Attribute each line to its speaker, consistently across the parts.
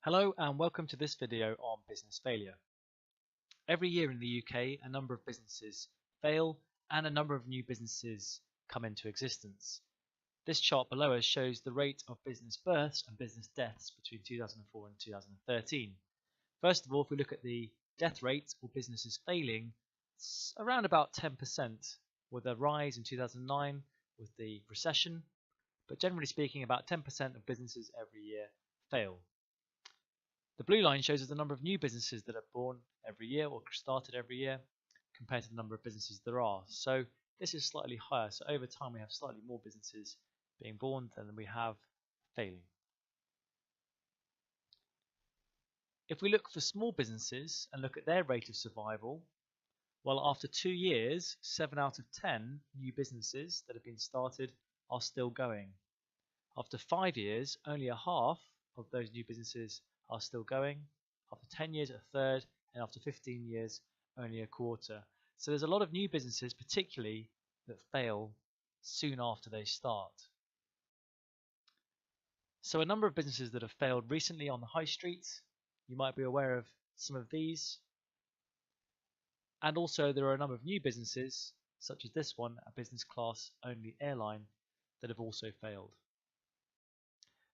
Speaker 1: Hello and welcome to this video on business failure. Every year in the UK, a number of businesses fail and a number of new businesses come into existence. This chart below us shows the rate of business births and business deaths between 2004 and 2013. First of all, if we look at the death rate or businesses failing, it's around about 10%, with a rise in 2009 with the recession, but generally speaking about 10% of businesses every year fail. The blue line shows us the number of new businesses that are born every year or started every year compared to the number of businesses there are. So this is slightly higher. So over time we have slightly more businesses being born than we have failing. If we look for small businesses and look at their rate of survival, well, after 2 years, 7 out of 10 new businesses that have been started are still going. After 5 years, only a half of those new businesses are still going. After 10 years, a third, and after 15 years, only a quarter. So there's a lot of new businesses, particularly, that fail soon after they start. So a number of businesses that have failed recently on the high street, you might be aware of some of these. And also there are a number of new businesses, such as this one, a business class only airline, that have also failed.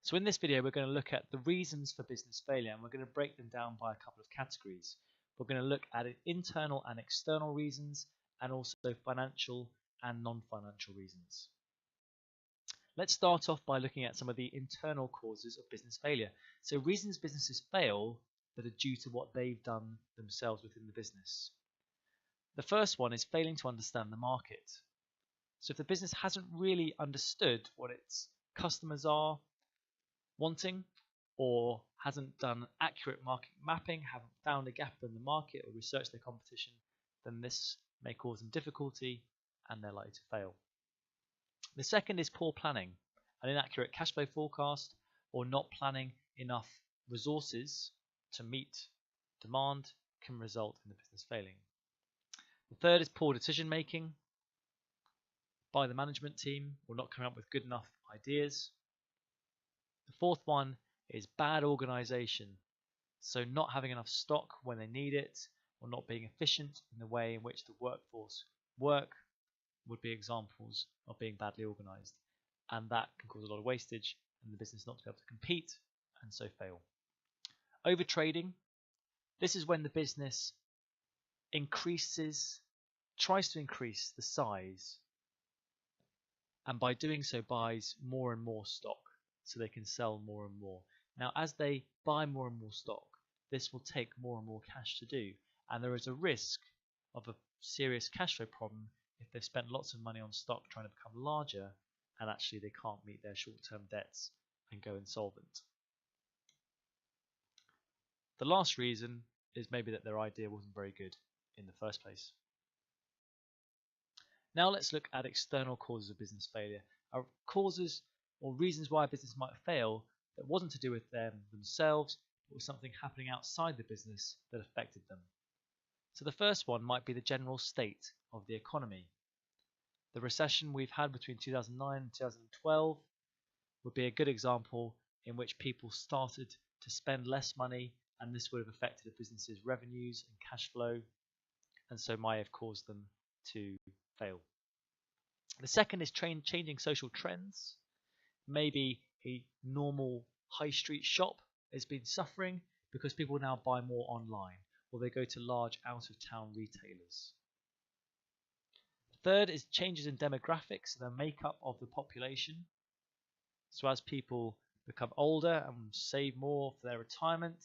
Speaker 1: So in this video, we're going to look at the reasons for business failure, and we're going to break them down by a couple of categories. We're going to look at internal and external reasons, and also financial and non-financial reasons. Let's start off by looking at some of the internal causes of business failure. So reasons businesses fail that are due to what they've done themselves within the business. The first one is failing to understand the market. So if the business hasn't really understood what its customers are wanting, or hasn't done accurate market mapping, haven't found a gap in the market or researched their competition, then this may cause them difficulty and they're likely to fail. The second is poor planning. An inaccurate cash flow forecast or not planning enough resources to meet demand can result in the business failing. The third is poor decision making by the management team or not coming up with good enough ideas. The fourth one is bad organization, so not having enough stock when they need it, or not being efficient in the way in which the workforce work would be examples of being badly organized, and that can cause a lot of wastage and the business not to be able to compete and so fail. Overtrading, this is when the business tries to increase the size, and by doing so buys more and more stock, so they can sell more and more. Now, as they buy more and more stock, this will take more and more cash to do, and there is a risk of a serious cash flow problem if they've spent lots of money on stock trying to become larger, and actually they can't meet their short-term debts and go insolvent. The last reason is maybe that their idea wasn't very good in the first place. Now let's look at external causes of business failure. Our causes or reasons why a business might fail that wasn't to do with them themselves, but was something happening outside the business that affected them. So the first one might be the general state of the economy. The recession we've had between 2009 and 2012 would be a good example in which people started to spend less money, and this would have affected a business's revenues and cash flow, and so might have caused them to fail. The second is changing social trends. Maybe a normal high street shop has been suffering because people now buy more online, or they go to large out-of-town retailers. The third is changes in demographics, the makeup of the population. So as people become older and save more for their retirement,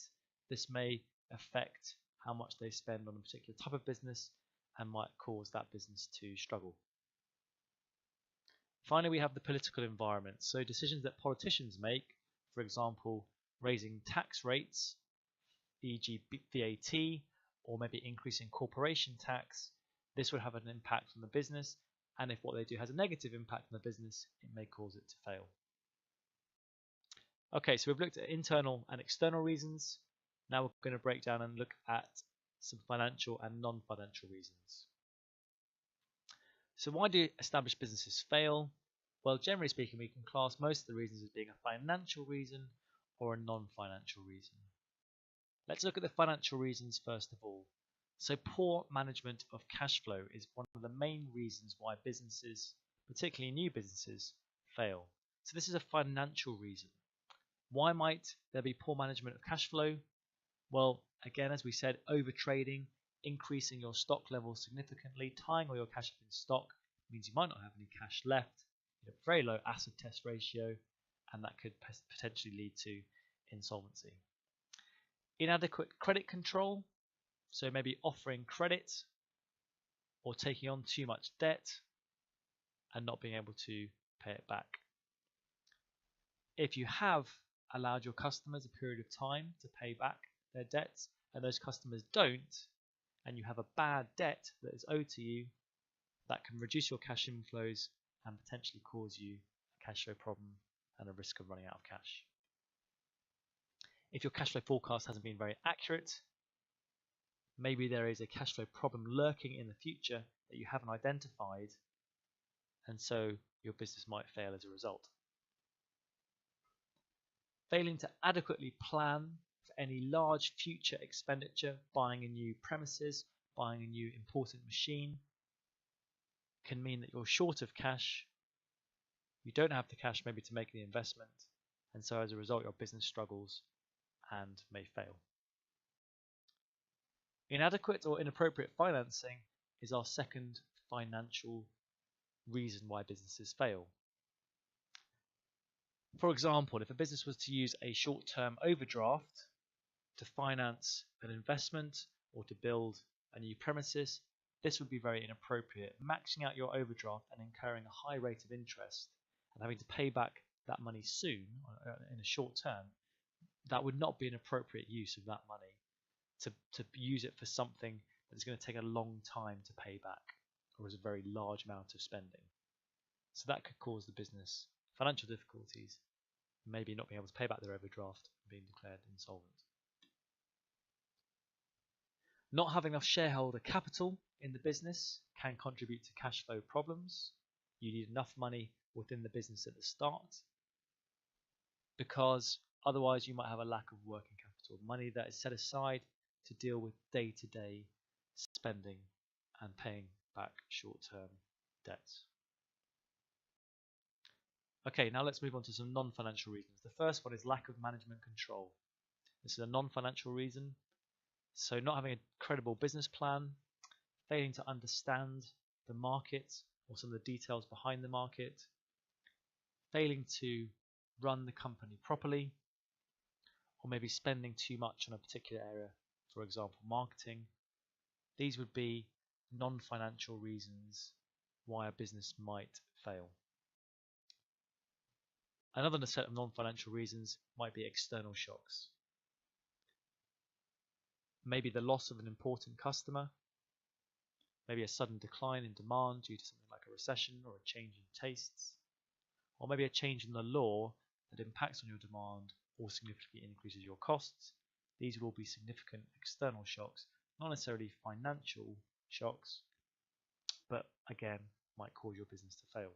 Speaker 1: this may affect how much they spend on a particular type of business and might cause that business to struggle. Finally, we have the political environment, so decisions that politicians make, for example, raising tax rates, e.g. VAT, or maybe increasing corporation tax. This would have an impact on the business, and if what they do has a negative impact on the business, it may cause it to fail. Okay, so we've looked at internal and external reasons. Now we're going to break down and look at some financial and non-financial reasons. So why do established businesses fail? Well, generally speaking, we can class most of the reasons as being a financial reason or a non-financial reason? Let's look at the financial reasons first of all. So poor management of cash flow is one of the main reasons why businesses, particularly new businesses, fail. So this is a financial reason. Why might there be poor management of cash flow? Well, again, as we said, over trading, increasing your stock levels significantly, tying all your cash up in stock means you might not have any cash left. You have a very low asset test ratio, and that could potentially lead to insolvency. Inadequate credit control, so maybe offering credit or taking on too much debt and not being able to pay it back. If you have allowed your customers a period of time to pay back their debts and those customers don't, and you have a bad debt that is owed to you, that can reduce your cash inflows and potentially cause you a cash flow problem and a risk of running out of cash. If your cash flow forecast hasn't been very accurate, maybe there is a cash flow problem lurking in the future that you haven't identified, and so your business might fail as a result. Failing to adequately plan for any large future expenditure, buying a new premises, buying a new important machine, can mean that you're short of cash, you don't have the cash maybe to make the investment, and so as a result your business struggles and may fail. Inadequate or inappropriate financing is our second financial reason why businesses fail. For example, if a business was to use a short-term overdraft to finance an investment or to build a new premises, this would be very inappropriate. Maxing out your overdraft and incurring a high rate of interest and having to pay back that money soon in a short term, that would not be an appropriate use of that money to use it for something that is going to take a long time to pay back or is a very large amount of spending. So that could cause the business financial difficulties, maybe not being able to pay back their overdraft and being declared insolvent. Not having enough shareholder capital in the business can contribute to cash flow problems. You need enough money within the business at the start, because otherwise you might have a lack of working capital, money that is set aside to deal with day-to-day spending and paying back short-term debts. Okay, now let's move on to some non-financial reasons. The first one is lack of management control. This is a non-financial reason. So not having a credible business plan, failing to understand the market or some of the details behind the market, failing to run the company properly, or maybe spending too much on a particular area, for example, marketing. These would be non-financial reasons why a business might fail. Another set of non-financial reasons might be external shocks. Maybe the loss of an important customer, maybe a sudden decline in demand due to something like a recession or a change in tastes, or maybe a change in the law that impacts on your demand or significantly increases your costs. These will all be significant external shocks, not necessarily financial shocks, but again, might cause your business to fail.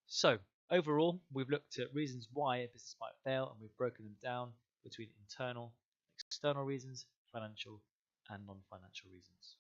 Speaker 1: So, overall, we've looked at reasons why a business might fail, and we've broken them down between internal, external reasons, financial, and non-financial reasons.